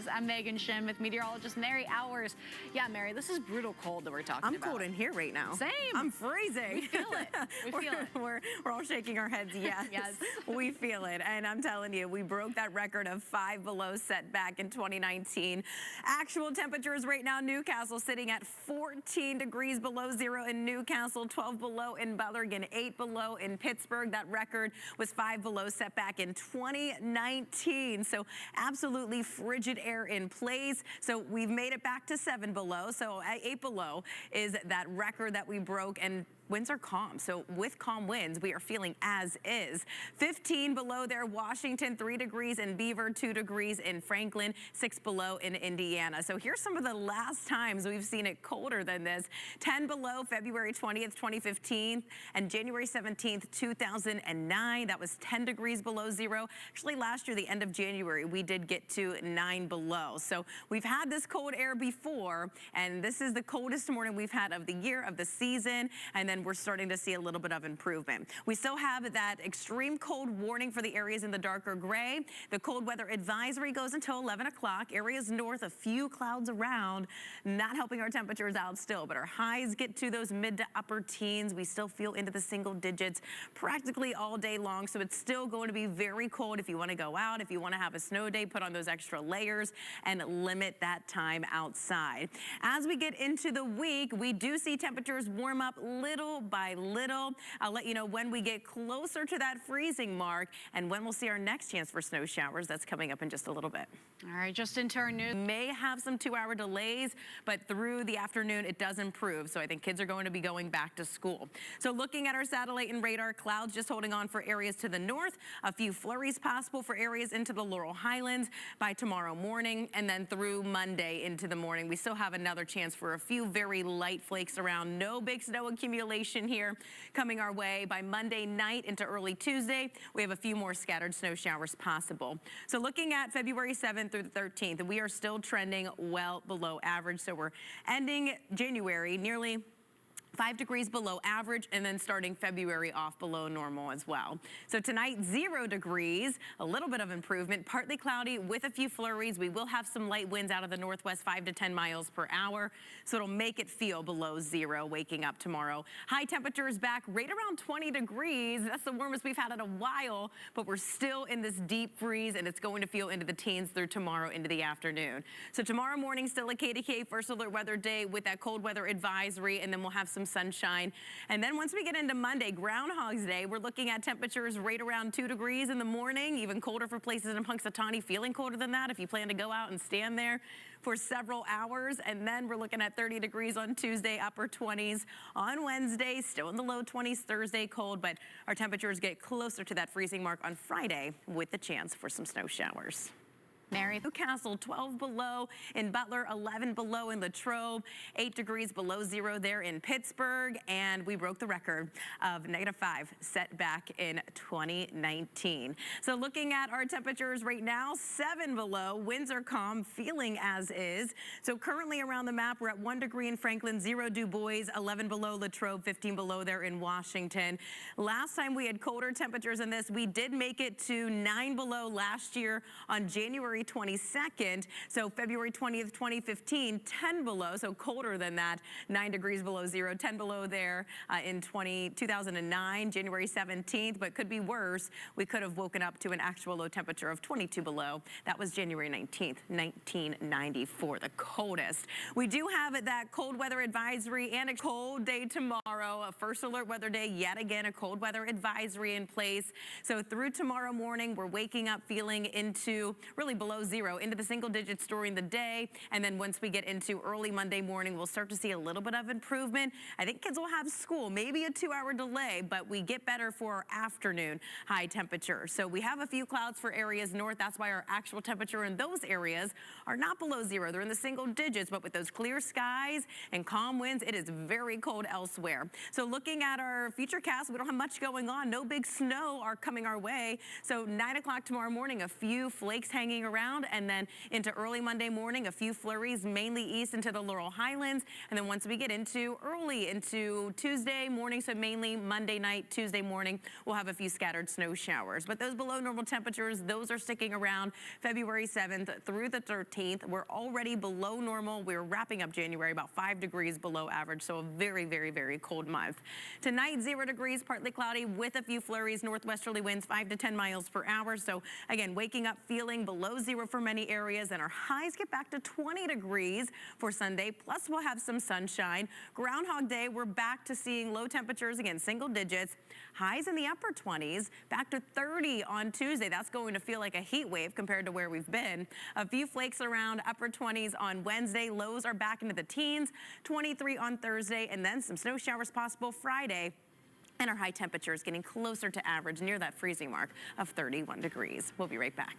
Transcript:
News. I'm Megan Shim with meteorologist Mary Hours. Yeah, Mary, this is brutal cold that we're talking about. I'm cold in here right now. Same. I'm freezing. We feel it. We feel it. We're all shaking our heads. Yes. Yes. We feel it. And I'm telling you, we broke that record of 5 below set back in 2019. Actual temperatures right now, Newcastle sitting at 14 degrees below zero in Newcastle, 12 below in Butler, again 8 below in Pittsburgh. That record was 5 below set back in 2019. So absolutely frigid air in place. So we've made it back to 7 below. So 8 below is that record that we broke, and winds are calm. So with calm winds, we are feeling as is. 15 below there, Washington, 3 degrees in Beaver, 2 degrees in Franklin, 6 below in Indiana. So here's some of the last times we've seen it colder than this. 10 below February 20th, 2015, and January 17th, 2009. That was 10 degrees below zero. Actually, last year, the end of January, we did get to 9 below. So we've had this cold air before, and this is the coldest morning we've had of the year, of the season, and then we're starting to see a little bit of improvement. We still have that extreme cold warning for the areas in the darker gray. The cold weather advisory goes until 11 o'clock. Areas north, a few clouds around, not helping our temperatures out still, but our highs get to those mid to upper teens. We still feel into the single digits practically all day long, so it's still going to be very cold if you want to go out. If you want to have a snow day, put on those extra layers and limit that time outside. As we get into the week, we do see temperatures warm up little by little. I'll let you know when we get closer to that freezing mark and when we'll see our next chance for snow showers. That's coming up in just a little bit. All right, just into our news. May have some 2-hour delays, but through the afternoon, it does improve. So I think kids are going to be going back to school. So looking at our satellite and radar, clouds just holding on for areas to the north, a few flurries possible for areas into the Laurel Highlands by tomorrow morning, and then through Monday into the morning. We still have another chance for a few very light flakes around. No big snow accumulation here coming our way. By Monday night into early Tuesday, we have a few more scattered snow showers possible. So looking at February 7th through the 13th, we are still trending well below average. So we're ending January nearly 5 degrees below average, and then starting February off below normal as well. So tonight, 0 degrees, a little bit of improvement, partly cloudy with a few flurries. We will have some light winds out of the northwest, 5 to 10 miles per hour. So it'll make it feel below zero waking up tomorrow. High temperatures back right around 20 degrees. That's the warmest we've had in a while, but we're still in this deep freeze, and it's going to feel into the teens through tomorrow into the afternoon. So tomorrow morning, still a KDK first alert weather day with that cold weather advisory, and then we'll have some sunshine. And then once we get into Monday, Groundhog's Day, we're looking at temperatures right around 2 degrees in the morning, even colder for places in Punxsutawney, feeling colder than that if you plan to go out and stand there for several hours. And then we're looking at 30 degrees on Tuesday, upper 20s on Wednesday, still in the low 20s Thursday, cold, but our temperatures get closer to that freezing mark on Friday with the chance for some snow showers. Mary. Newcastle, 12 below in Butler, 11 below in Latrobe, 8 degrees below zero there in Pittsburgh, and we broke the record of -5 set back in 2019. So looking at our temperatures right now, 7 below, winds are calm, feeling as is. So currently around the map, we're at 1 degree in Franklin, 0 Du Bois, 11 below Latrobe, 15 below there in Washington. Last time we had colder temperatures than this, we did make it to 9 below last year on January 22nd. So February 20th, 2015, 10 below, so colder than that, 9 degrees below zero, 10 below there in 2009, January 17th, but could be worse. We could have woken up to an actual low temperature of 22 below. That was January 19th, 1994, the coldest. We do have that cold weather advisory and a cold day tomorrow, a first alert weather day, yet again, a cold weather advisory in place. So through tomorrow morning, we're waking up feeling into really below zero, into the single digits during the day. And then once we get into early Monday morning, we'll start to see a little bit of improvement. I think kids will have school, maybe a 2-hour delay, but we get better for our afternoon high temperature. So we have a few clouds for areas north. That's why our actual temperature in those areas are not below zero. They're in the single digits, but with those clear skies and calm winds, it is very cold elsewhere. So looking at our future cast, we don't have much going on. No big snow are coming our way. So 9 o'clock tomorrow morning, a few flakes hanging around around, and then into early Monday morning, a few flurries, mainly east into the Laurel Highlands. And then once we get into early into Tuesday morning, so mainly Monday night, Tuesday morning, we'll have a few scattered snow showers. But those below normal temperatures, those are sticking around February 7th through the 13th. We're already below normal. We're wrapping up January about 5 degrees below average, so a very, very, very cold month. Tonight, 0 degrees, partly cloudy with a few flurries, northwesterly winds 5 to 10 miles per hour. So again, waking up feeling below 0 for many areas, and our highs get back to 20 degrees for Sunday. Plus, we'll have some sunshine. Groundhog Day, we're back to seeing low temperatures again, single digits. Highs in the upper 20s, back to 30 on Tuesday. That's going to feel like a heat wave compared to where we've been. A few flakes around, upper 20s on Wednesday. Lows are back into the teens, 23 on Thursday, and then some snow showers possible Friday. And our high temperatures getting closer to average, near that freezing mark of 31 degrees. We'll be right back.